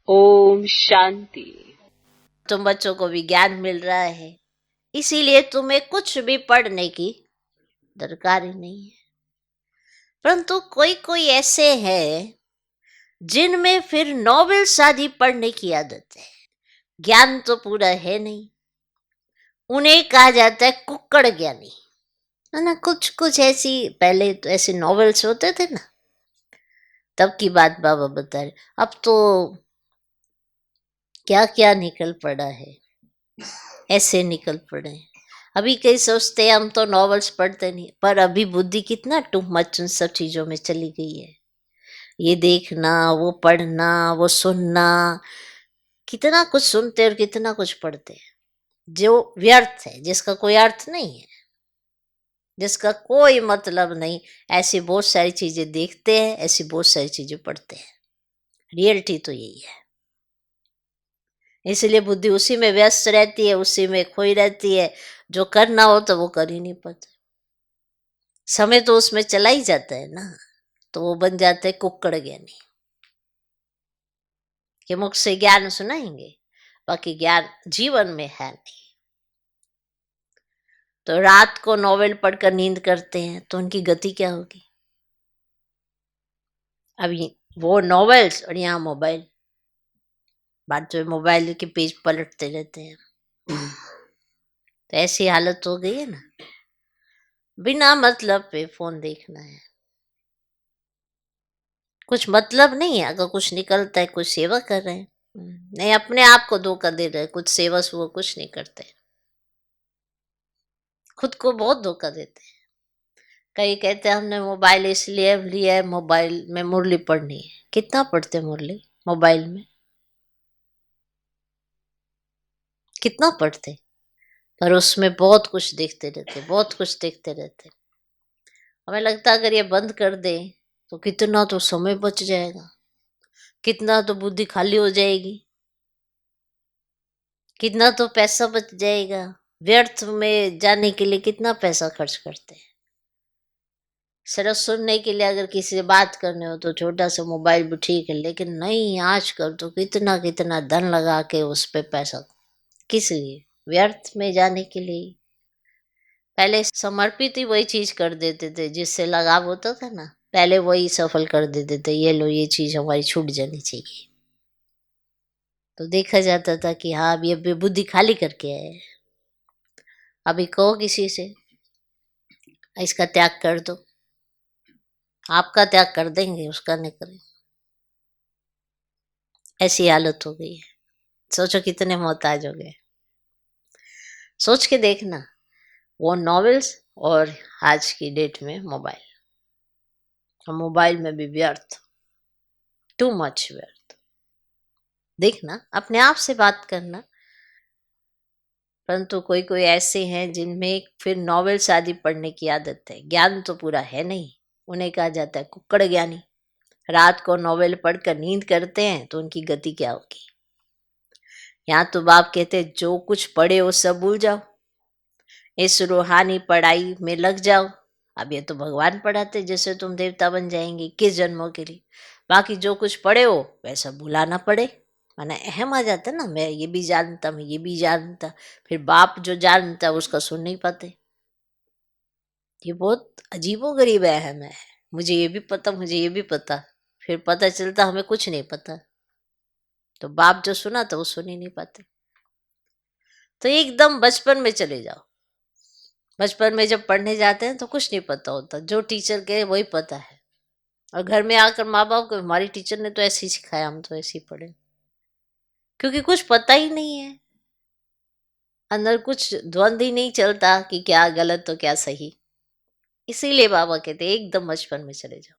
ओम शांति। तुम बच्चों को विज्ञान मिल रहा है, इसीलिए तुम्हें कुछ भी पढ़ने की दरकार ही नहीं है। परंतु कोई कोई ऐसे हैं जिनमें फिर नॉवेल्स आदि पढ़ने की आदत है। ज्ञान तो पूरा है नहीं, उन्हें कहा जाता है कुक्कड़ ज्ञानी, है ना। कुछ कुछ ऐसी पहले तो ऐसे नॉवेल्स होते थे ना, तब की बात बाबा बता रहे। अब तो क्या क्या निकल पड़ा है, ऐसे निकल पड़े हैं। अभी कई सोचते हैं हम तो नॉवेल्स पढ़ते नहीं, पर अभी बुद्धि कितना टू मच उन सब चीजों में चली गई है। ये देखना, वो पढ़ना, वो सुनना, कितना कुछ सुनते और कितना कुछ पढ़ते हैं जो व्यर्थ है, जिसका कोई अर्थ नहीं है, जिसका कोई मतलब नहीं। ऐसी बहुत सारी चीजें देखते हैं, ऐसी बहुत सारी चीजें पढ़ते हैं। रियलिटी तो यही है। इसलिए बुद्धि उसी में व्यस्त रहती है, उसी में खोई रहती है। जो करना हो तो वो कर ही नहीं पाते। समय तो उसमें चला ही जाता है ना, तो वो बन जाते हैं कुक्कड़ ज्ञानी, कि मुख से ज्ञान सुनाएंगे, बाकी ज्ञान जीवन में है नहीं। तो रात को नॉवेल पढ़कर नींद करते हैं तो उनकी गति क्या होगी। अभी वो नॉवेल्स और यहाँ मोबाइल, बात जो मोबाइल के पेज पलटते रहते हैं, तो ऐसी हालत हो गई है ना। बिना मतलब पे फोन देखना है, कुछ मतलब नहीं है। अगर कुछ निकलता है, कुछ सेवा कर रहे हैं, नहीं अपने आप को धोखा दे रहे हैं। कुछ सेवा वो कुछ नहीं करते, खुद को बहुत धोखा देते हैं। कई कहते हैं हमने मोबाइल इसलिए लिया है, मोबाइल में मुरली पढ़नी है। कितना पढ़ते मुरली मोबाइल में, कितना पढ़ते, पर उसमें बहुत कुछ देखते रहते, बहुत कुछ देखते रहते। हमें लगता है अगर ये बंद कर दे तो कितना तो समय बच जाएगा, कितना तो बुद्धि खाली हो जाएगी, कितना तो पैसा बच जाएगा। व्यर्थ में जाने के लिए कितना पैसा खर्च करते हैं। सिर्फ सुनने के लिए अगर किसी से बात करने हो तो छोटा सा मोबाइल भी ठीक है, लेकिन नहीं, आजकल तो कितना कितना धन लगा के उस पे पैसा, किस लिए, व्यर्थ में जाने के लिए। पहले समर्पित ही वही चीज कर देते थे जिससे लगाव होता था ना, पहले वही सफल कर देते थे। ये लो, ये चीज हमारी छूट जानी चाहिए। तो देखा जाता था कि हाँ अब ये बुद्धि खाली करके आए हैं। अभी कहो किसी से इसका त्याग कर दो, आपका त्याग कर देंगे, उसका नहीं करें। ऐसी हालत हो गई है। सोचो कितने मोहताज हो गए। सोच के देखना, वो नॉवेल्स और आज की डेट में मोबाइल, और मोबाइल में भी व्यर्थ, टू मच व्यर्थ। देखना, अपने आप से बात करना। परंतु कोई कोई ऐसे हैं जिनमें फिर नॉवेल्स आदि पढ़ने की आदत है, ज्ञान तो पूरा है नहीं। उन्हें कहा जाता है कुक्कड़ ज्ञानी। रात को नॉवेल पढ़कर नींद करते हैं तो उनकी गति क्या होगी। यहाँ तो बाप कहते हैं जो कुछ पढ़े वो सब भूल जाओ, इस रूहानी पढ़ाई में लग जाओ। अब ये तो भगवान पढ़ाते जैसे तुम देवता बन जाएंगे किस जन्मों के लिए। बाकी जो कुछ पढ़े हो वैसा भुलाना पड़े, माना अहम आ जाता है ना, मैं ये भी जानता, मैं ये भी जानता। फिर बाप जो जानता उसका सुन नहीं पाते। ये बहुत अजीबो गरीब अहम है। मुझे ये भी पता, मुझे ये भी पता, फिर पता चलता हमें कुछ नहीं पता। तो बाप जो सुना तो वो सुन ही नहीं पाते। तो एकदम बचपन में चले जाओ। बचपन में जब पढ़ने जाते हैं तो कुछ नहीं पता होता, जो टीचर कहे वही पता है। और घर में आकर माँ बाप को हमारी टीचर ने तो ऐसे ही सिखाया, हम तो ऐसे ही पढ़े, क्योंकि कुछ पता ही नहीं है। अंदर कुछ द्वंद ही नहीं चलता कि क्या गलत तो क्या सही। इसीलिए बाबा कहते हैं एकदम बचपन में चले जाओ।